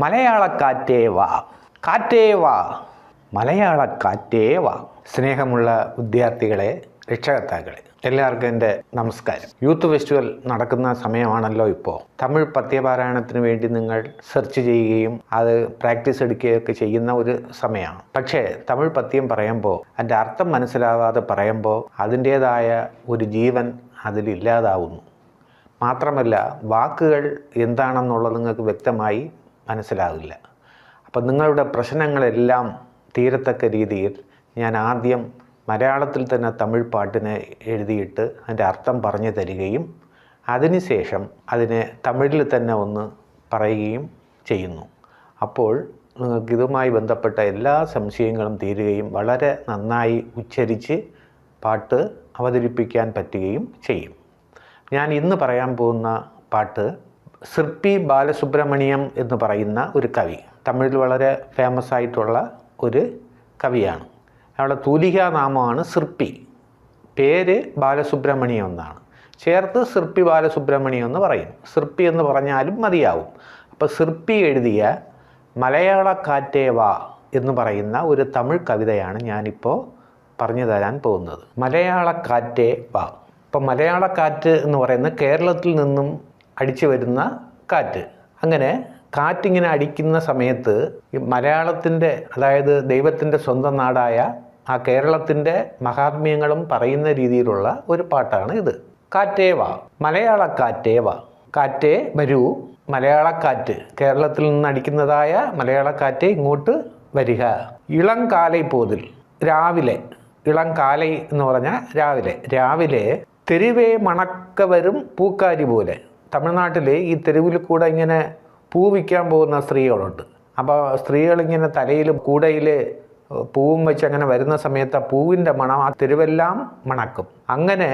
മലയാളക്കാറ്റേ വാ, കാറ്റേ വാ, മലയാളക്കാറ്റേ വാ. സ്നേഹമുള്ള വിദ്യാർത്ഥികളെ, രക്ഷകർത്താക്കളെ, എല്ലാവർക്കും എൻ്റെ നമസ്കാരം. യൂത്ത് ഫെസ്റ്റിവൽ നടക്കുന്ന സമയമാണല്ലോ ഇപ്പോൾ. തമിഴ് പദ്യപാരായണത്തിന് വേണ്ടി നിങ്ങൾ സെർച്ച് ചെയ്യുകയും അത് പ്രാക്ടീസ് എടുക്കുകയൊക്കെ ചെയ്യുന്ന ഒരു സമയമാണ്. പക്ഷേ തമിഴ് പദ്യം പറയുമ്പോൾ അതിൻ്റെ അർത്ഥം മനസ്സിലാവാതെ പറയുമ്പോൾ അതിൻ്റേതായ ഒരു ജീവൻ അതിലില്ലാതാവുന്നു. മാത്രമല്ല വാക്കുകൾ എന്താണെന്നുള്ളത് നിങ്ങൾക്ക് വ്യക്തമായി മനസ്സിലാവില്ല. അപ്പം നിങ്ങളുടെ പ്രശ്നങ്ങളെല്ലാം തീരത്തക്ക രീതിയിൽ ഞാൻ ആദ്യം മലയാളത്തിൽ തന്നെ തമിഴ് പാട്ടിനെ എഴുതിയിട്ട് അതിൻ്റെ അർത്ഥം പറഞ്ഞു തരികയും അതിനുശേഷം അതിനെ തമിഴിൽ തന്നെ ഒന്ന് പറയുകയും ചെയ്യുന്നു. അപ്പോൾ നിങ്ങൾക്ക് ഇതുമായി ബന്ധപ്പെട്ട എല്ലാ സംശയങ്ങളും തീരുകയും വളരെ നന്നായി ഉച്ചരിച്ച് പാട്ട് അവതരിപ്പിക്കാൻ പറ്റുകയും ചെയ്യും. ഞാൻ ഇന്ന് പറയാൻ പോകുന്ന പാട്ട് സിർപ്പി ബാലസുബ്രഹ്മണ്യം എന്ന് പറയുന്ന ഒരു കവി, തമിഴിൽ വളരെ ഫേമസ് ആയിട്ടുള്ള ഒരു കവിയാണ്. അയാളുടെ തൂലികാ നാമമാണ് സിർപ്പി. പേര് ബാലസുബ്രഹ്മണ്യം എന്നാണ്. ചേർത്ത് സിർപ്പി ബാലസുബ്രഹ്മണ്യം എന്ന് പറയും. സിർപ്പി എന്ന് പറഞ്ഞാലും മതിയാവും. അപ്പോൾ സിർപ്പി എഴുതിയ മലയാളക്കാറ്റേ വാ എന്ന് പറയുന്ന ഒരു തമിഴ് കവിതയാണ് ഞാനിപ്പോൾ പറഞ്ഞു തരാൻ പോകുന്നത്. മലയാളക്കാറ്റേ വാ. ഇപ്പോൾ മലയാളക്കാറ്റ് എന്ന് പറയുന്നത് കേരളത്തിൽ നിന്നും അടിച്ചു വരുന്ന കാറ്റ്. അങ്ങനെ കാറ്റിങ്ങനെ അടിക്കുന്ന സമയത്ത് ഈ മലയാളത്തിൻ്റെ, അതായത് ദൈവത്തിൻ്റെ സ്വന്തം നാടായ ആ കേരളത്തിൻ്റെ മഹാത്മ്യങ്ങളും പറയുന്ന രീതിയിലുള്ള ഒരു പാട്ടാണ് ഇത്. കാറ്റേ വാ, മലയാളക്കാറ്റേ വാ, കാറ്റേ വരൂ, മലയാളക്കാറ്റ്, കേരളത്തിൽ നിന്ന് അടിക്കുന്നതായ മലയാളക്കാറ്റ് ഇങ്ങോട്ട് വരിക. ഇളം കാലൈ പോതിൽ, രാവിലെ, ഇളം കാലൈ എന്ന് പറഞ്ഞാൽ രാവിലെ തെരുവേ മണക്ക വരും പൂക്കാരി പോലെ. തമിഴ്നാട്ടിൽ ഈ തെരുവിൽ കൂടെ ഇങ്ങനെ പൂ വിൽക്കാൻ പോകുന്ന സ്ത്രീകളുണ്ട്. അപ്പോൾ സ്ത്രീകളിങ്ങനെ തലയിൽ കൂടയിൽ പൂവും വെച്ച് അങ്ങനെ വരുന്ന സമയത്ത് ആ പൂവിൻ്റെ മണം ആ തെരുവെല്ലാം മണക്കും. അങ്ങനെ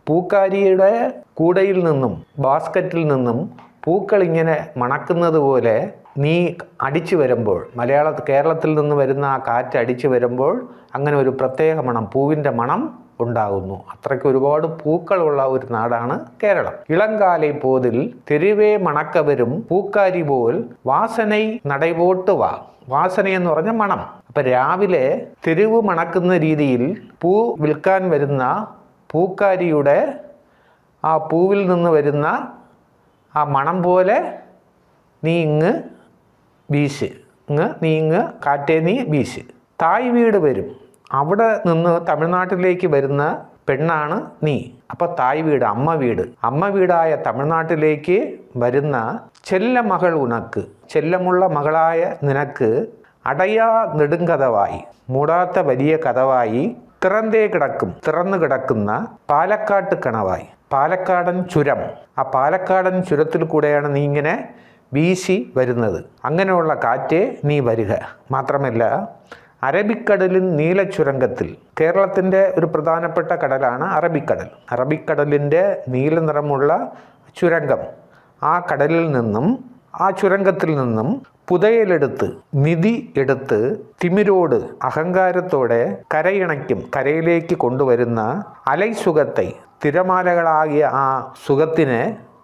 പൂക്കാരിയുടെ കൂടയിൽ നിന്നും ബാസ്ക്കറ്റിൽ നിന്നും പൂക്കൾ ഇങ്ങനെ മണക്കുന്നത് പോലെ നീ അടിച്ചു വരുമ്പോൾ, കേരളത്തിൽ നിന്ന് വരുന്ന ആ കാറ്റ് അടിച്ചു വരുമ്പോൾ അങ്ങനെ ഒരു പ്രത്യേക മണം, പൂവിൻ്റെ മണം ഉണ്ടാകുന്നു. അത്രയ്ക്ക് ഒരുപാട് പൂക്കളുള്ള ഒരു നാടാണ് കേരളം. ഇളങ്കാലൈ പോതിൽ തെരുവേ മണക്കവരും പൂക്കാരി പോൽ വാസനൈ നടൈപോട്ട് വാ. വാസന എന്ന് പറഞ്ഞ മണം. അപ്പം രാവിലെ തെരുവ് മണക്കുന്ന രീതിയിൽ പൂ വിൽക്കാൻ വരുന്ന പൂക്കാരിയുടെ ആ പൂവിൽ നിന്ന് വരുന്ന ആ മണം പോലെ നീ ഇങ്ങ് വീശ്, നീ ഇങ്ങ് കാറ്റേ നീ വീശ്. തായ് വീട് വരും, അവിടെ നിന്ന് തമിഴ്നാട്ടിലേക്ക് വരുന്ന പെണ്ണാണ് നീ. അപ്പോൾ തായ് വീട്, അമ്മ വീടായ തമിഴ്നാട്ടിലേക്ക് വരുന്ന ചെല്ല മകൾ ഉനക്ക്, ചെല്ലമുള്ള മകളായ നിനക്ക് അടയാ നെടുങ്കഥവായി, മൂടാത്ത വലിയ കഥവായി, തുറന്നു കിടക്കുന്ന പാലക്കാട്ട് കണവായി, പാലക്കാടൻ ചുരം, ആ പാലക്കാടൻ ചുരത്തിൽ കൂടെയാണ് നീ ഇങ്ങനെ വീശി വരുന്നത്. അങ്ങനെയുള്ള കാറ്റേ നീ വരിക. മാത്രമല്ല അറബിക്കടലിൻ നീലച്ചുരങ്കത്തിൽ, കേരളത്തിൻ്റെ ഒരു പ്രധാനപ്പെട്ട കടലാണ് അറബിക്കടൽ. അറബിക്കടലിൻ്റെ നീല നിറമുള്ള ചുരങ്കം, ആ കടലിൽ നിന്നും ആ ചുരങ്കത്തിൽ നിന്നും പുതയലെടുത്ത്, നിധി എടുത്ത്, തിമിരോട്, അഹങ്കാരത്തോടെ കരയിണയ്ക്കും, കരയിലേക്ക് കൊണ്ടുവരുന്ന അലൈസുഖത്തെ, തിരമാലകളാകിയ ആ സുഖത്തിനെ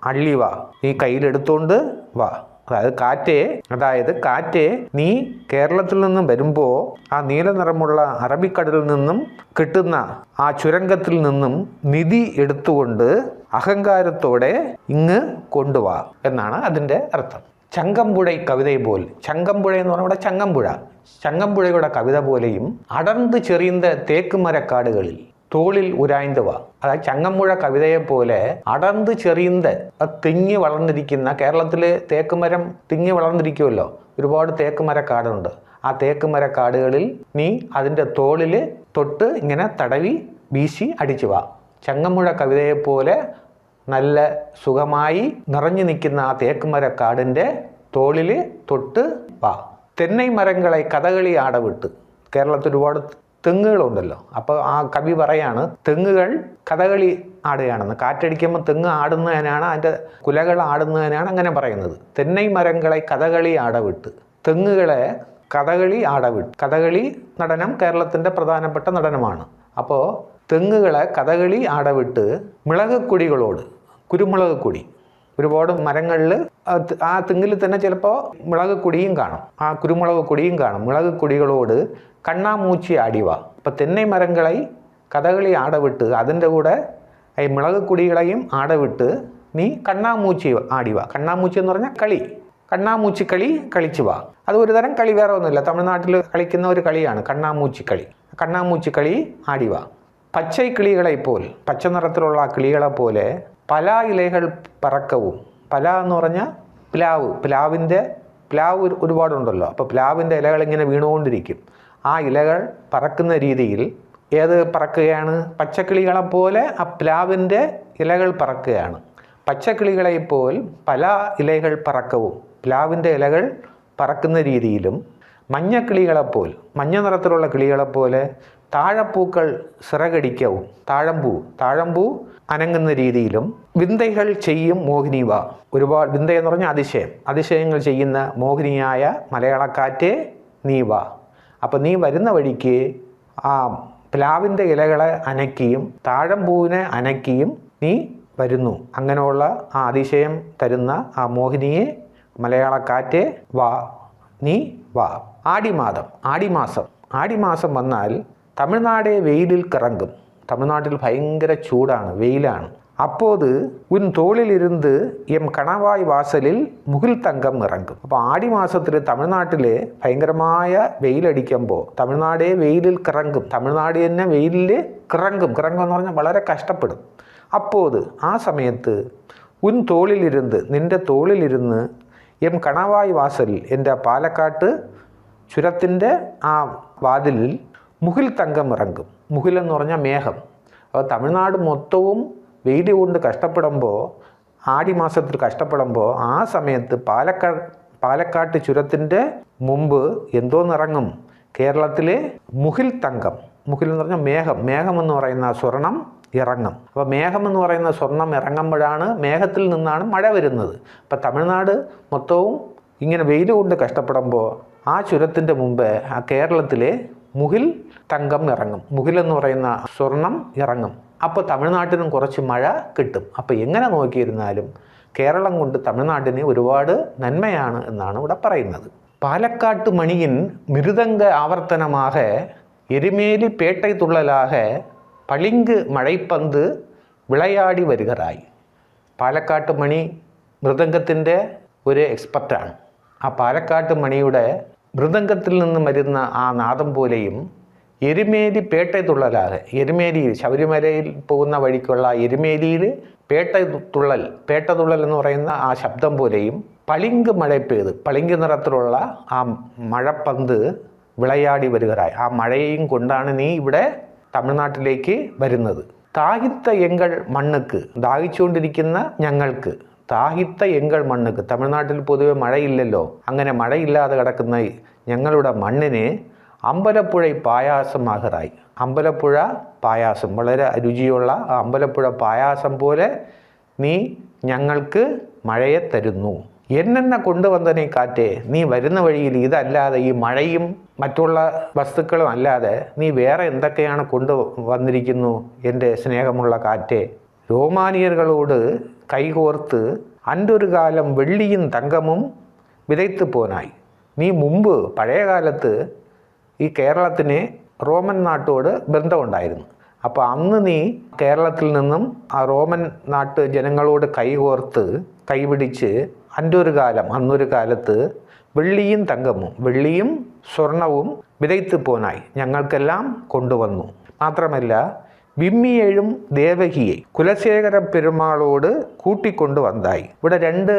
അള്ളിവാ, നീ കയ്യിലെടുത്തോണ്ട് വാ. അതായത് കാറ്റേ നീ കേരളത്തിൽ നിന്നും വരുമ്പോൾ ആ നീല നിറമുള്ള അറബിക്കടലിൽ നിന്നും കിട്ടുന്ന ആ ചുരങ്കത്തിൽ നിന്നും നിധി എടുത്തുകൊണ്ട് അഹങ്കാരത്തോടെ ഇങ്ങ് കൊണ്ടുവാ എന്നാണ് അതിൻ്റെ അർത്ഥം. ചങ്കമ്പുഴ കവിത പോൽ, ചങ്കമ്പുഴ എന്ന് പറഞ്ഞാൽ ഇവിടെ ചങ്കമ്പുഴയുടെ കവിത പോലെയും അടർന്ന് ചെറിയുന്ന തേക്ക് മരക്കാടുകളിൽ തോളിൽ ഉരായ്ന്തവാ. അതായത് ചങ്ങമ്പുഴ കവിതയെ പോലെ അടർന്ന് ചെറിയുന്ന തിങ്ങി വളർന്നിരിക്കുന്ന, കേരളത്തിൽ തേക്കുമരം തിങ്ങി വളർന്നിരിക്കുമല്ലോ, ഒരുപാട് തേക്കുമരക്കാടുണ്ട്. ആ തേക്കുമരക്കാടുകളിൽ നീ അതിൻ്റെ തോളിൽ തൊട്ട് ഇങ്ങനെ തടവി വീശി അടിച്ചു വാ. ചങ്ങമ്പുഴ കവിതയെ പോലെ നല്ല സുഖമായി നിറഞ്ഞു നിൽക്കുന്ന ആ തേക്കുമരക്കാടിൻ്റെ തോളിൽ തൊട്ട് വാ. തെന്നൈ മരങ്ങളെ കഥകളി ആടവിട്ട്, കേരളത്തിൽ ഒരുപാട് തെങ്ങുകളുണ്ടല്ലോ. അപ്പോൾ ആ കവി പറയാണ് തെങ്ങുകൾ കഥകളി ആടുകയാണെന്ന്. കാറ്റടിക്കുമ്പോൾ തെങ്ങ് ആടുന്നതിനാണ്, അതിൻ്റെ കുലകൾ ആടുന്നതിനാണ് അങ്ങനെ പറയുന്നത്. തെന്നൈ മരങ്ങളെ കഥകളി ആടവിട്ട്, തെങ്ങുകളെ കഥകളി ആടവിട്ട്. കഥകളി നടനം കേരളത്തിൻ്റെ പ്രധാനപ്പെട്ട നടനമാണ്. അപ്പോൾ തെങ്ങുകളെ കഥകളി ആടവിട്ട് മിളക് കൊടികളോട്, കുരുമുളക് കൊടി, ഒരുപാട് മരങ്ങളിൽ ആ തെങ്ങിൽ തന്നെ ചിലപ്പോൾ മുളക് കൊടിയും കാണും, ആ കുരുമുളക് കൊടിയും കാണും. മുളക് കൊടികളോട് കണ്ണാമൂച്ചി ആടിവാ. അപ്പം തെന്നൈ മരങ്ങളെ കഥകളി ആടവിട്ട് അതിൻ്റെ കൂടെ ഈ മുളക് കൊടികളെയും ആടവിട്ട് നീ കണ്ണാമൂച്ചി ആടിവാ. കണ്ണാമൂച്ചി എന്ന് പറഞ്ഞാൽ കളി, കണ്ണാമൂച്ചി കളി കളിച്ചു വാ. അത് ഒരു തരം കളി, വേറെ ഒന്നുമില്ല, തമിഴ്നാട്ടിൽ കളിക്കുന്ന ഒരു കളിയാണ് കണ്ണാമൂച്ചി കളി. കണ്ണാമൂച്ചി കളി ആടിവാ. പച്ചൈ കിളികളെ പോൽ, പച്ച നിറത്തിലുള്ള കിളികളെ പോലെ പല ഇലകൾ പറക്കവും. പല എന്ന് പറഞ്ഞാൽ പ്ലാവ് ഒരുപാടുണ്ടല്ലോ. അപ്പോൾ പ്ലാവിൻ്റെ ഇലകൾ ഇങ്ങനെ വീണുകൊണ്ടിരിക്കും. ആ ഇലകൾ പറക്കുന്ന രീതിയിൽ ഏത് പറക്കുകയാണ്? പച്ചക്കിളികളെപ്പോലെ ആ പ്ലാവിൻ്റെ ഇലകൾ പറക്കുകയാണ്. പച്ചക്കിളികളെപ്പോൽ പല ഇലകൾ പറക്കവും, പ്ലാവിൻ്റെ ഇലകൾ പറക്കുന്ന രീതിയിലും മഞ്ഞക്കിളികളെപ്പോൽ, മഞ്ഞ നിറത്തിലുള്ള കിളികളെപ്പോലെ താഴപ്പൂക്കൾ സിറകടിക്കവും, താഴമ്പൂ അനങ്ങുന്ന രീതിയിലും വിന്തകൾ ചെയ്യും മോഹിനിവ. ഒരുപാട് വിന്ത എന്ന് പറഞ്ഞാൽ അതിശയങ്ങൾ ചെയ്യുന്ന മോഹിനിയായ മലയാളക്കാറ്റേ നീ വാ. അപ്പം നീ വരുന്ന വഴിക്ക് ആ പ്ലാവിൻ്റെ ഇലകളെ അനക്കിയും താഴമ്പൂവിനെ അനക്കിയും നീ വരുന്നു. അങ്ങനെയുള്ള ആ അതിശയം തരുന്ന ആ മോഹിനിയെ മലയാളക്കാറ്റേ വാ, നീ വാ. ആടിമാസം വന്നാൽ തമിഴ്നാടേ വെയിലിൽ കറങ്ങും. തമിഴ്നാട്ടിൽ ഭയങ്കര ചൂടാണ്, വെയിലാണ്. അപ്പോത് ഉൻ തോളിലിരുന്ന് എം കണവായ് വാസലിൽ മുകിൽ തങ്കം ഇറങ്ങും. അപ്പോൾ ആടിമാസത്തിൽ തമിഴ്നാട്ടിൽ ഭയങ്കരമായ വെയിലടിക്കുമ്പോൾ തമിഴ്നാടേ വെയിലിൽ കറങ്ങും. തമിഴ്നാട് തന്നെ വെയിലിൽ കിറങ്ങും എന്ന് പറഞ്ഞാൽ വളരെ കഷ്ടപ്പെടും. അപ്പോത് ആ സമയത്ത് ഉൻ തോളിലിരുന്ന്, നിൻ്റെ തോളിലിരുന്ന് എം കണവായ് വാസലിൽ, എൻ്റെ പാലക്കാട്ട് ചുരത്തിൻ്റെ ആ വാതിലിൽ മുകിൽ തങ്കം ഇറങ്ങും. മുകിൽ എന്ന് പറഞ്ഞാൽ മേഘം. അപ്പോൾ തമിഴ്നാട് മൊത്തവും വെയിൽ കൊണ്ട് കഷ്ടപ്പെടുമ്പോൾ, ആടിമാസത്തിൽ കഷ്ടപ്പെടുമ്പോൾ ആ സമയത്ത് പാലക്കാട്ട് ചുരത്തിൻ്റെ മുമ്പ് എന്തോന്നിറങ്ങും? കേരളത്തിലെ മുകിൽ തങ്കം. മുകിൽ എന്ന് പറഞ്ഞാൽ മേഘം എന്ന് പറയുന്ന സ്വർണം ഇറങ്ങും. അപ്പോൾ മേഘം എന്ന് പറയുന്ന സ്വർണം ഇറങ്ങുമ്പോഴാണ്, മേഘത്തിൽ നിന്നാണ് മഴ വരുന്നത്. അപ്പോൾ തമിഴ്നാട് മൊത്തവും ഇങ്ങനെ വെയിൽ കൊണ്ട് കഷ്ടപ്പെടുമ്പോൾ ആ ചുരത്തിൻ്റെ മുമ്പ് ആ കേരളത്തിലെ മുകിൽ തങ്കം ഇറങ്ങും. മുകിൽ എന്ന് പറയുന്ന സ്വർണം ഇറങ്ങും. അപ്പോൾ തമിഴ്നാട്ടിനും കുറച്ച് മഴ കിട്ടും. അപ്പോൾ എങ്ങനെ നോക്കിയിരുന്നാലും കേരളം കൊണ്ട് തമിഴ്നാട്ടിന് ഒരുപാട് നന്മയാണ് എന്നാണ് ഇവിടെ പറയുന്നത്. പാലക്കാട്ട് മണിയിൻ മിരുദംഗ ആവർത്തനமாக എരുമേലി പേട്ടை തുള്ളലാக പളിങ്ക് മഴൈപ്പന്ത് വിളയാടി വരികറായി. പാലക്കാട്ട് മണി മൃദംഗത്തിൻ്റെ ഒരു എക്സ്പെർട്ടാണ്. ആ പാലക്കാട്ട് മണിയുടെ മൃദംഗത്തിൽ നിന്നും വരുന്ന ആ നാദം പോലെയും എരുമേലി പേട്ടை തുള്ളലാകെ, എരുമേലിയിൽ ശബരിമലയിൽ പോകുന്ന വഴിക്കുള്ള എരുമേലിയിൽ പേട്ട തുള്ളൽ എന്ന് പറയുന്ന ആ ശബ്ദം പോലെയും പളിങ്ക് മഴ പെയ്ത്, പളിങ്ക് നിറത്തിലുള്ള ആ മഴപ്പന്ത് വിളയാടി വരികറായി. ആ മഴയും കൊണ്ടാണ് നീ ഇവിടെ തമിഴ്നാട്ടിലേക്ക് വരുന്നത്. താഹിത്ത എങ്കൾ മണ്ണുക്ക്, ദാഹിച്ചുകൊണ്ടിരിക്കുന്ന ഞങ്ങൾക്ക്, താഹിത്ത എങ്കൾ മണ്ണുക്ക്, തമിഴ്നാട്ടിൽ പൊതുവെ മഴയില്ലല്ലോ, അങ്ങനെ മഴയില്ലാതെ കിടക്കുന്ന ഞങ്ങളുടെ മണ്ണിന് അമ്പലപ്പുഴ പായാസമാകറായി. അമ്പലപ്പുഴ പായാസം, വളരെ രുചിയുള്ള ആ അമ്പലപ്പുഴ പായാസം പോലെ നീ ഞങ്ങൾക്ക് മഴയെ തരുന്നു. എന്നെന്നെ കൊണ്ടുവന്നതിനെ കാറ്റേ, നീ വരുന്ന വഴിയിൽ ഇതല്ലാതെ, ഈ മഴയും മറ്റുള്ള വസ്തുക്കളും അല്ലാതെ നീ വേറെ എന്തൊക്കെയാണ് കൊണ്ടുവന്നിരിക്കുന്നു എൻ്റെ സ്നേഹമുള്ള കാറ്റേ? രോമാനിയர்களോട് കൈകോർത്ത് അൻ്റൊരു കാലം വെള്ളിയും തങ്കമും വിതയ്ത്ത് പോനായി. നീ മുമ്പ് പഴയ കാലത്ത് ഈ കേരളത്തിന് റോമൻ നാട്ടോട് ബന്ധമുണ്ടായിരുന്നു. അപ്പോൾ അന്ന് നീ കേരളത്തിൽ നിന്നും ആ റോമൻ നാട്ട് ജനങ്ങളോട് കൈകോർത്ത് കൈപിടിച്ച് അന്നൊരു കാലത്ത് വെള്ളിയും തങ്കമും, വെള്ളിയും സ്വർണവും വിതയ്ത്ത് പോനായി, ഞങ്ങൾക്കെല്ലാം കൊണ്ടുവന്നു. മാത്രമല്ല വിമ്മിയേഴും ദേവകിയെ കുലശേഖര പെരുമാളോട് കൂട്ടിക്കൊണ്ടു വന്നായി. ഇവിടെ രണ്ട്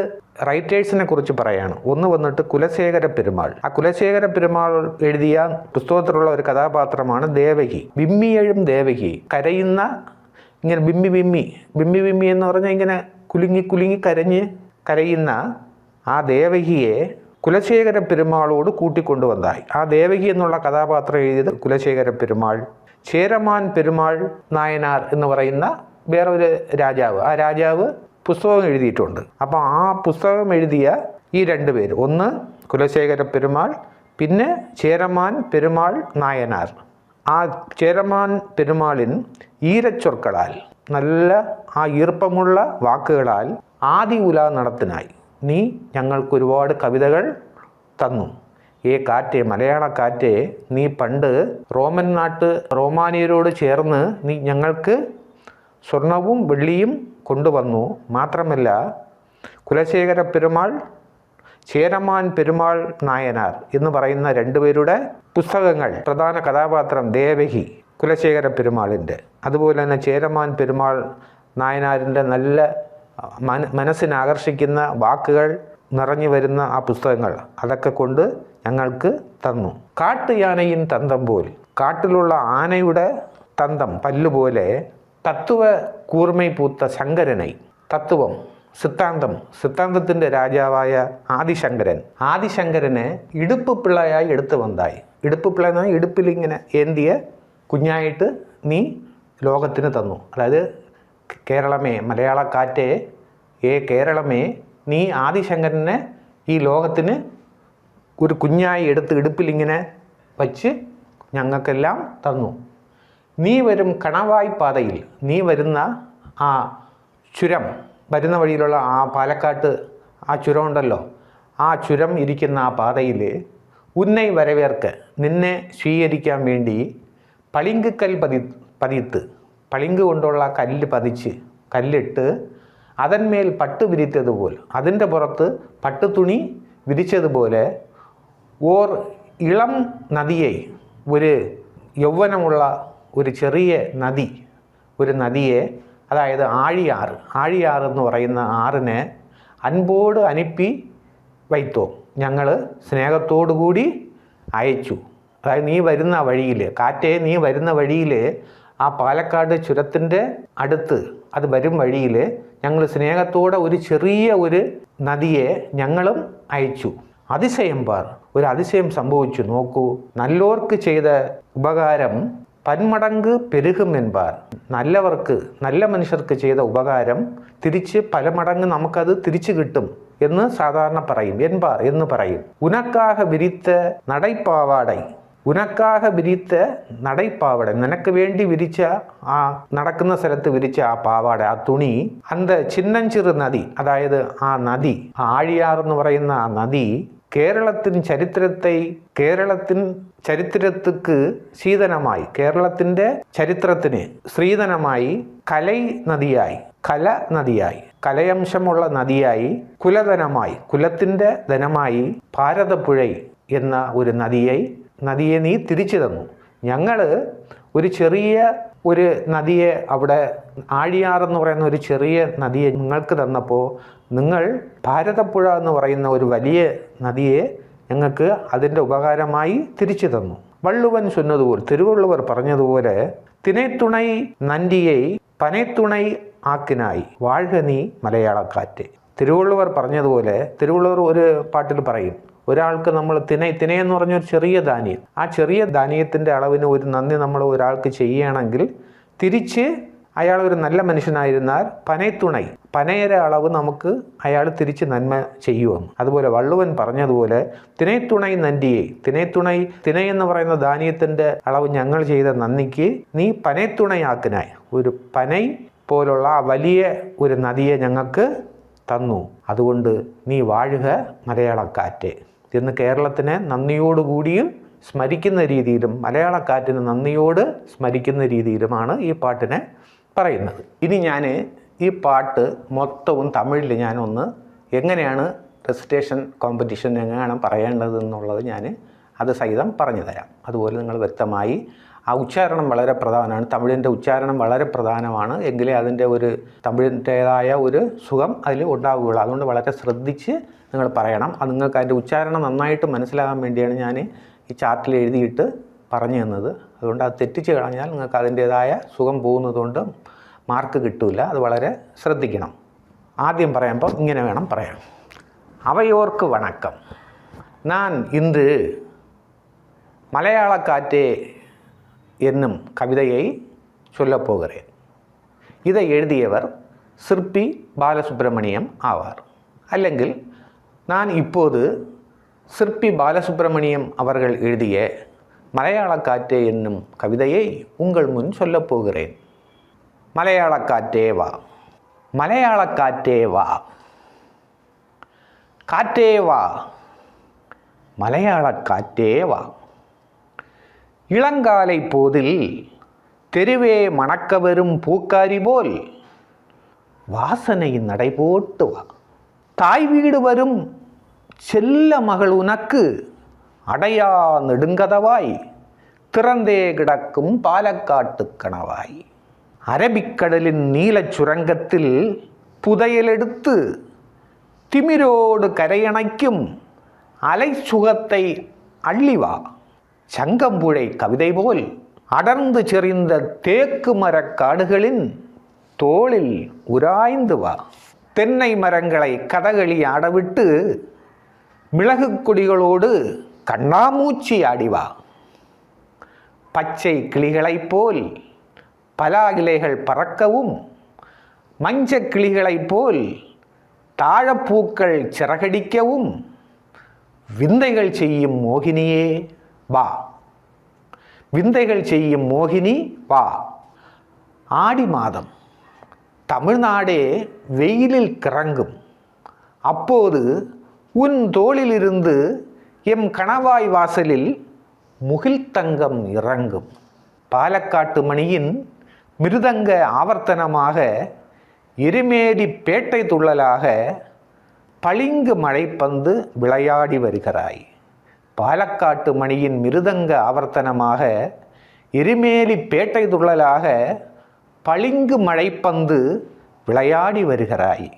റൈറ്റേഴ്സിനെ കുറിച്ച് പറയാണ്. ഒന്ന് വന്നിട്ട് കുലശേഖര പെരുമാൾ. ആ കുലശേഖര പെരുമാൾ എഴുതിയ പുസ്തകത്തിലുള്ള ഒരു കഥാപാത്രമാണ് ദേവകി. വിമ്മിയേഴും ദേവകി, കരയുന്ന, ഇങ്ങനെ ബിമ്മി എന്ന് പറഞ്ഞാൽ ഇങ്ങനെ കുലുങ്ങി കരയുന്ന ആ ദേവകിയെ കുലശേഖര പെരുമാളോട് കൂട്ടിക്കൊണ്ടുവന്നായി. ആ ദേവകി എന്നുള്ള കഥാപാത്രം എഴുതിയത് കുലശേഖര പെരുമാൾ. ചേരമാൻ പെരുമാൾ നായനാർ എന്ന് പറയുന്ന വേറൊരു രാജാവ്, ആ രാജാവ് പുസ്തകം എഴുതിയിട്ടുണ്ട്. അപ്പോൾ ആ പുസ്തകം എഴുതിയ ഈ രണ്ട് പേര്, ഒന്ന് കുലശേഖര പെരുമാൾ, പിന്നെ ചേരമാൻ പെരുമാൾ നായനാർ. ആ ചേരമാൻ പെരുമാളിൻ ഈരച്ചൊற்களாൽ, നല്ല ആ ഈർപ്പമുള്ള വാക്കുകളാൽ ആദി ഉലാ നടത്തിനായി നീ ഞങ്ങൾക്ക് ഒരുപാട് കവിതകൾ തന്നു. കാറ്റേ, മലയാള കാറ്റേ, നീ പണ്ട് റോമാനിയരോട് ചേർന്ന് നീ ഞങ്ങൾക്ക് സ്വർണവും വെള്ളിയും കൊണ്ടുവന്നു. മാത്രമല്ല കുലശേഖര പെരുമാൾ, ചേരമാൻ പെരുമാൾ നായനാർ എന്ന് പറയുന്ന രണ്ടുപേരുടെ പുസ്തകങ്ങൾ, പ്രധാന കഥാപാത്രം ദേവകി കുലശേഖര പെരുമാളിൻ്റെ, അതുപോലെ തന്നെ ചേരമാൻ പെരുമാൾ നായനാരിൻ്റെ നല്ല മനസ്സിനെ ആകർഷിക്കുന്ന വാക്കുകൾ നിറഞ്ഞു വരുന്ന ആ പുസ്തകങ്ങൾ, അതൊക്കെ കൊണ്ട് ഞങ്ങൾക്ക് തന്നു. കാട്ടുയാനയിൻ തന്തം പോൽ, കാട്ടിലുള്ള ആനയുടെ തന്തം പല്ലുപോലെ തത്വ കൂർമ്മൈ പൂത്ത ശങ്കരനെ, തത്വം സിദ്ധാന്തത്തിൻ്റെ രാജാവായ ആദിശങ്കരനെ ഇടുപ്പ് പിള്ളയായി എടുത്തു വന്നായി. ഇടുപ്പ് പിള്ള എന്ന് പറഞ്ഞാൽ ഇടുപ്പിലിങ്ങനെ ഏന്തിയ കുഞ്ഞായിട്ട് നീ ലോകത്തിന് തന്നു. അതായത് കേരളമേ, മലയാള കാറ്റേ, കേരളമേ, നീ ആദിശങ്കരനെ ഈ ലോകത്തിന് ഒരു കുഞ്ഞായി എടുത്ത് ഇടുപ്പിലിങ്ങനെ വച്ച് ഞങ്ങൾക്കെല്ലാം തന്നു. നീ വരും കണവായി പാതയിൽ, നീ വരുന്ന ആ ചുരം, വരുന്ന വഴിയിലുള്ള ആ പാലക്കാട്ട് ആ ചുരം ഉണ്ടല്ലോ, ആ ചുരം ഇരിക്കുന്ന ആ പാതയിൽ ഉന്നൈ വരവേർക്ക്, നിന്നെ സ്വീകരിക്കാൻ വേണ്ടി പളിങ്കുക്കൽ പതിത്ത്, പളിങ്ക് കൊണ്ടുള്ള കല്ലിട്ട് അതന്മേൽ പട്ട് വിരിച്ചതുപോലെ, അതിൻ്റെ പുറത്ത് പട്ടുതുണി വിരിച്ചതുപോലെ ഇളം നദിയെ, ഒരു യൗവനമുള്ള ഒരു ചെറിയ നദിയെ, അതായത് ആഴിയാർ എന്ന് പറയുന്ന ആറിനെ അൻപോട് അനുപ്പി വൈത്തോ, ഞങ്ങൾ സ്നേഹത്തോടു കൂടി അയച്ചു. അതായത് നീ വരുന്ന വഴിയിൽ, കാറ്റേ, നീ വരുന്ന വഴിയിൽ ആ പാലക്കാട് ചുരത്തിൻ്റെ അടുത്ത് അത് വരും വഴിയിൽ ഞങ്ങൾ സ്നേഹത്തോടെ ഒരു ചെറിയ ഒരു നദിയെ ഞങ്ങളും അയച്ചു. അതിശയം പാർ, ഒരു അതിശയം സംഭവിച്ചു. നോക്കൂ, നല്ലോർക്ക് ചെയ്ത ഉപകാരം പന്മടങ്ക് പെരുകും என்பாർ. നല്ല മനുഷ്യർക്ക് ചെയ്ത ഉപകാരം തിരിച്ച് പല മടങ്ങ് നമുക്കത് തിരിച്ചു കിട്ടും എന്ന് സാധാരണ പറയും, എന്ന് പറയും. ഉനക്കാக വിരിത്ത നടൈപ്പാവടை, നിനക്ക് വേണ്ടി വിരിച്ച ആ നടക്കുന്ന സ്ഥലത്ത് വിരിച്ച ആ പാവാട, ആ തുണി, അന്ത ചിന്നഞ്ചിറു നദി, അതായത് ആ നദി, ആഴിയാർ എന്ന് പറയുന്ന ആ നദി കേരളത്തിൻ്റെ ചരിത്രത്തിന് ശ്രീധനമായി കല നദിയായി കലയംശമുള്ള നദിയായി, കുലത്തിൻ്റെ ധനമായി ഭാരതപ്പുഴ എന്ന ഒരു നദിയെ നീ തിരിച്ചു തന്നു. ഞങ്ങൾ ഒരു ചെറിയ ഒരു നദിയെ, അവിടെ ആഴിയാറെന്ന് പറയുന്ന ഒരു ചെറിയ നദിയെ നിങ്ങൾക്ക് തന്നപ്പോൾ നിങ്ങൾ ഭാരതപ്പുഴ എന്ന് പറയുന്ന ഒരു വലിയ നദിയെ ഞങ്ങൾക്ക് അതിൻ്റെ ഉപകാരമായി തിരിച്ചു തന്നു. വള്ളുവൻ ചൊന്നതുപോലെ, തിരുവള്ളുവർ പറഞ്ഞതുപോലെ, തിനൈത്തുണൈ നന്റിയെ പനൈത്തുണൈ ആക്കിനായി വാഴ്ക നീ മലയാളക്കാറ്റ്. തിരുവള്ളുവർ പറഞ്ഞതുപോലെ, തിരുവള്ളുവർ ഒരു പാട്ടിൽ പറയും, ഒരാൾക്ക് നമ്മൾ തിനയെന്ന് പറഞ്ഞൊരു ചെറിയ ധാന്യം, ആ ചെറിയ ധാന്യത്തിൻ്റെ അളവിന് ഒരു നന്ദി നമ്മൾ ഒരാൾക്ക് ചെയ്യുകയാണെങ്കിൽ തിരിച്ച് അയാൾ ഒരു നല്ല മനുഷ്യനായിരുന്നാൽ പനയുടെ അളവ് നമുക്ക് അയാൾ തിരിച്ച് നന്മ ചെയ്യുമെന്ന്. അതുപോലെ വള്ളുവൻ പറഞ്ഞതുപോലെ തിനൈത്തുണൈ നന്റിയെ, തിനയെന്ന് പറയുന്ന ധാന്യത്തിൻ്റെ അളവ് ഞങ്ങൾ ചെയ്ത നന്ദിക്ക് നീ പനൈത്തുണയാക്കിനായി, ഒരു പനൈ പോലുള്ള ആ വലിയ ഒരു നദിയെ ഞങ്ങൾക്ക് തന്നു. അതുകൊണ്ട് നീ വാഴുക മലയാളക്കാറ്റ് എന്ന് കേരളത്തിനെ നന്ദിയോടുകൂടിയും സ്മരിക്കുന്ന രീതിയിലും, മലയാളക്കാറ്റിന് നന്ദിയോട് സ്മരിക്കുന്ന രീതിയിലുമാണ് ഈ പാട്ടിനെ പറയുന്നത്. ഇനി ഞാൻ ഈ പാട്ട് മൊത്തവും തമിഴിൽ ഞാനൊന്ന് എങ്ങനെയാണ് റെസിറ്റേഷൻ കോമ്പറ്റീഷൻ എങ്ങനെയാണ് പറയേണ്ടതെന്നുള്ളത് ഞാൻ അത് സഹിതം പറഞ്ഞു തരാം. അതുപോലെ നിങ്ങൾ വ്യക്തമായി, ആ ഉച്ചാരണം വളരെ പ്രധാനമാണ്, തമിഴിൻ്റെ ഉച്ചാരണം വളരെ പ്രധാനമാണ്, എങ്കിലേ അതിൻ്റെ ഒരു തമിഴിൻ്റേതായ ഒരു സുഖം അതിൽ ഉണ്ടാവുകയുള്ളൂ. അതുകൊണ്ട് വളരെ ശ്രദ്ധിച്ച് നിങ്ങൾ പറയണം. അത് നിങ്ങൾക്ക് അതിൻ്റെ ഉച്ചാരണം നന്നായിട്ട് മനസ്സിലാകാൻ വേണ്ടിയാണ് ഞാൻ ഈ ചാർട്ടിൽ എഴുതിയിട്ട് പറഞ്ഞു തന്നത്. അതുകൊണ്ട് അത് തെറ്റിച്ച് കളഞ്ഞാൽ നിങ്ങൾക്ക് അതിൻ്റേതായ സുഖം പോകുന്നതുകൊണ്ട് മാർക്ക് കിട്ടില്ല. അത് വളരെ ശ്രദ്ധിക്കണം. ആദ്യം പറയുമ്പോൾ ഇങ്ങനെ വേണം പറയാൻ. അവയോർക്ക് വണക്കം, ഞാൻ ഇന്ന് മലയാളക്കാറ്റേ என்னும் கவிதையை சொல்லப்போகிறேன். இதை எழுதியவர் சிற்பி பாலசுப்ரமணியம் ஆவார். അല്ലെങ്കിൽ நான் இப்போது சிற்பி பாலசுப்ரமணியம் அவர்கள் எழுதிய மலையாளக்காற்றே என்னும் கவிதையை உங்கள் முன் சொல்லப்போகிறேன். மலையாளக்காற்றே வா, മലയാളക്കാറ്റേ വാ, കാറ്റേ വാ, മലയാളക്കാറ്റേ വാ. இளங்காலை போதில் தெருவே மணக்க வரும் பூக்காரி போல் வாசனை நடைபோட்டு வா. தாய் வீடு வரும் செல்ல மகள் உனக்கு அடையா நெடுங்கதவாய் திறந்தே கிடக்கும் பாலக்காட்டு கணவாய். அரபிக்கடலின் நீலச் சுரங்கத்தில் புதையலெடுத்து திமிரோடு கரையணைக்கும் அலை சுகத்தை அள்ளிவா. சங்கம்புழை கவிதை போல் அடர்ந்து செறிந்த தேக்கு மரக்காடுகளின் தோளில் உராய்ந்து வா. தென்னை மரங்களை கதகளி ஆடவிட்டு மிளகு கொடிகளோடு கண்ணாமூச்சி ஆடிவா. பச்சை கிளிகளைப் போல் பலா இலைகள் பறக்கவும் மஞ்சள் கிளிகளைப் போல் தாழப்பூக்கள் சிறகடிக்கவும் விந்தைகள் செய்யும் மோகினியே வா. விந்தைகள் செய்யும் மோகினி வா. ஆடி மாதம் தமிழ்நாடே வெயிலில் கிறங்கும். அப்போது உன் தோளிலிருந்து எம் கணவாய் வாசலில் முகில்தங்கம் இறங்கும். பாலக்காட்டு மணியின் மிருதங்க ஆவர்த்தனமாக எருமேலி பேட்டை துள்ளலாக பளிங்கு மழைப்பந்து விளையாடி வருகிறாய். பாலக்காட்டு மணியின் மிருதங்க ஆவர்த்தனமாக எருமேலி பேட்டை துள்ளலாக பளிங்கு மழைப்பந்து விளையாடி வருகிறாய்.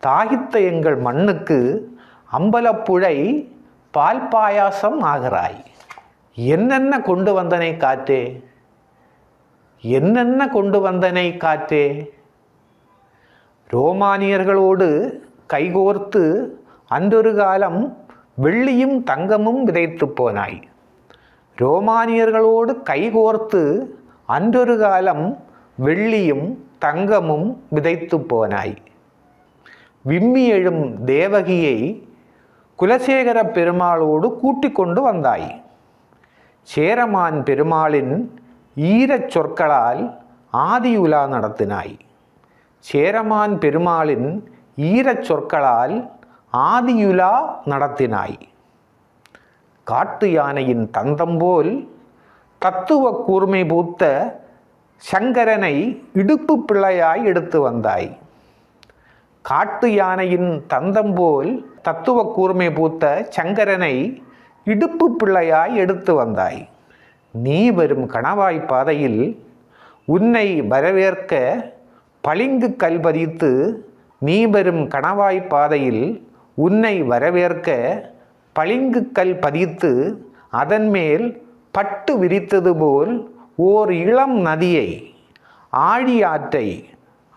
தாகித்த எங்கள் மண்ணுக்கு அம்பலப்புழை பால் பாயாசம் ஆகிறாய். என்னென்ன கொண்டு வந்தனை காற்றே, என்னென்ன கொண்டு வந்தனை காற்றே. ரோமானியர்களோடு கைகோர்த்து அன்றொரு காலம் வெள்ளியும் தங்கமும் விதைத்து போனாய். ரோமானியர்களோடு கைகோர்த்து அன்றொரு காலம் வெள்ளியும் தங்கமும் விதைத்து போனாய். விம்மி எழும் தேவகியை குலசேகர பெருமாளோடு கூட்டிக் கொண்டு வந்தாய். சேரமான் பெருமாளின் ஈரச் சொற்களால் ஆதியுலா நடத்தினாய். சேரமான் பெருமாளின் ஈரச் சொற்களால் ஆதியுலா நடத்தினாய். காட்டு யானையின் தந்தம் போல் தத்துவ கூர்மை பூத்த சங்கரனை இடுப்பு பிள்ளையாய் எடுத்து வந்தாய். காட்டு யானையின் தந்தம் போல் தத்துவ கூர்மை பூத்த சங்கரனை இடுப்பு பிள்ளையாய் எடுத்து வந்தாய். நீ வரும் கணவாய் பாதையில் உன்னை வரவேற்க பளிங்கு கல் பதித்து, நீ வரும் கணவாய் பாதையில் உன்னை வரவேற்க பளிங்கு கல் பதித்து அதன் மேல் பட்டு விரித்தது போல் ஓர் இளம் நதியை ஆழியாற்றை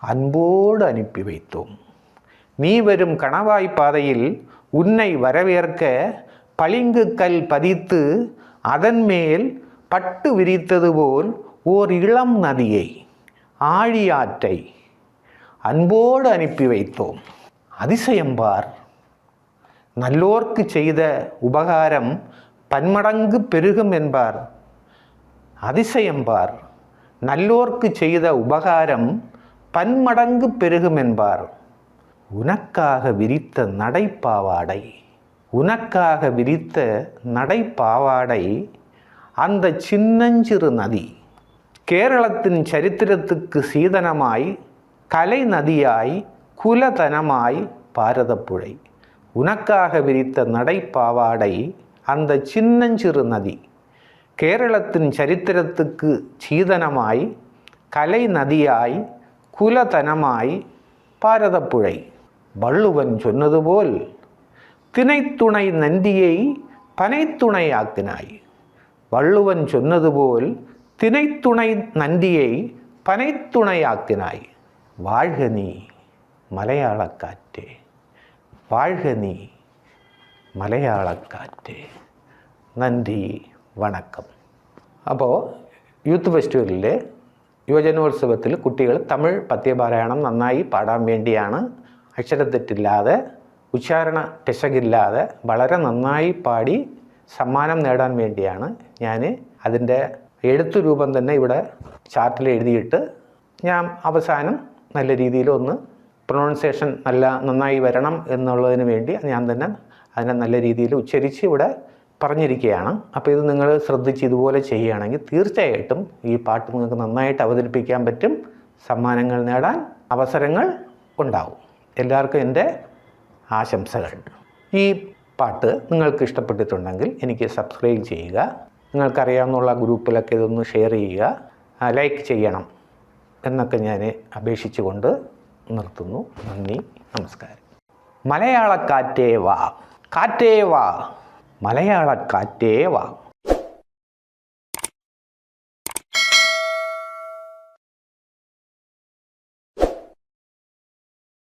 அன்போடு அனுப்பி வைத்தோம். நீ வரும் கணவாய் பாதையில் உன்னை வரவேற்க பளிங்கு கல் பதித்து அதன் மேல் பட்டு விரித்தது போல் ஓர் இளம் நதியை ஆழியாற்றை அன்போடு அனுப்பி வைத்தோம். அதிசயம்பார், நல்லோர்க்கு செய்த உபகாரம் பன்மடங்கு பெருகும் என்பார். அதிசயம்பார், நல்லோர்க்கு செய்த உபகாரம் பன்மடங்கு பெருகும் என்பார். உனக்காக விரித்த நடைப்பாவாடை, உனக்காக விரித்த நடைப்பாவாடை அந்த சின்னஞ்சிறு நதி கேரளத்தின் சரித்திரத்துக்கு சீதனமாய், கலை நதியாய், குலதனமாய் பாரதப்புழை. உனக்காக விரித்த நடைப்பாவாடை அந்த சின்னஞ்சிறு நதி கேரளத்தின் சரித்திரத்துக்கு சீதனமாய், கலை நதியாய், குலதனமாய் பாரதப்புழை. வள்ளுவன் சொன்னது போல் திணைத்துணை நந்தியை பனைத்துணையாக்கினாய். வள்ளுவன் சொன்னது போல் திணைத்துணை நந்தியை பனைத்துணையாக்கினாய். வாழ்க நீ மலையாளக்காற்றே, வாழ்க நீ மலையாளக்காற்றே. നന്ദി, വണക്കം. അപ്പോൾ യൂത്ത് ഫെസ്റ്റിവലിൽ യുവജനോത്സവത്തിൽ കുട്ടികൾ തമിഴ് പദ്യപാരായണം നന്നായി പാടാൻ വേണ്ടിയാണ്, അക്ഷരത്തെറ്റില്ലാതെ ഉച്ചാരണ പിശകില്ലാതെ വളരെ നന്നായി പാടി സമ്മാനം നേടാൻ വേണ്ടിയാണ് ഞാൻ അതിൻ്റെ എഴുത്തു രൂപം തന്നെ ഇവിടെ ചാർട്ടിൽ എഴുതിയിട്ട് ഞാൻ അവസാനം നല്ല രീതിയിലൊന്ന് പ്രൊണൗൺസിയേഷൻ നന്നായി വരണം എന്നുള്ളതിന് വേണ്ടി ഞാൻ തന്നെ അതിനെ നല്ല രീതിയിൽ ഉച്ചരിച്ച് ഇവിടെ പറഞ്ഞിരിക്കുകയാണ്. അപ്പോൾ ഇത് നിങ്ങൾ ശ്രദ്ധിച്ച് ഇതുപോലെ ചെയ്യുകയാണെങ്കിൽ തീർച്ചയായിട്ടും ഈ പാട്ട് നിങ്ങൾക്ക് നന്നായിട്ട് അവതരിപ്പിക്കാൻ പറ്റും. സമ്മാനങ്ങൾ നേടാൻ അവസരങ്ങൾ ഉണ്ടാവും. എല്ലാവർക്കും എൻ്റെ ആശംസകൾ. ഈ പാട്ട് നിങ്ങൾക്ക് ഇഷ്ടപ്പെട്ടിട്ടുണ്ടെങ്കിൽ എനിക്ക് സബ്സ്ക്രൈബ് ചെയ്യുക. നിങ്ങൾക്കറിയാവുന്ന ഗ്രൂപ്പിലൊക്കെ ഇതൊന്ന് ഷെയർ ചെയ്യുക, ലൈക്ക് ചെയ്യണം എന്നൊക്കെ ഞാൻ അപേക്ഷിച്ചുകൊണ്ട് നിർത്തുന്നു. നന്ദി, നമസ്കാരം. മലയാളക്കാറ്റേ വാ, കാറ്റേ വാ, മലയാളക്കാറ്റേ വാ.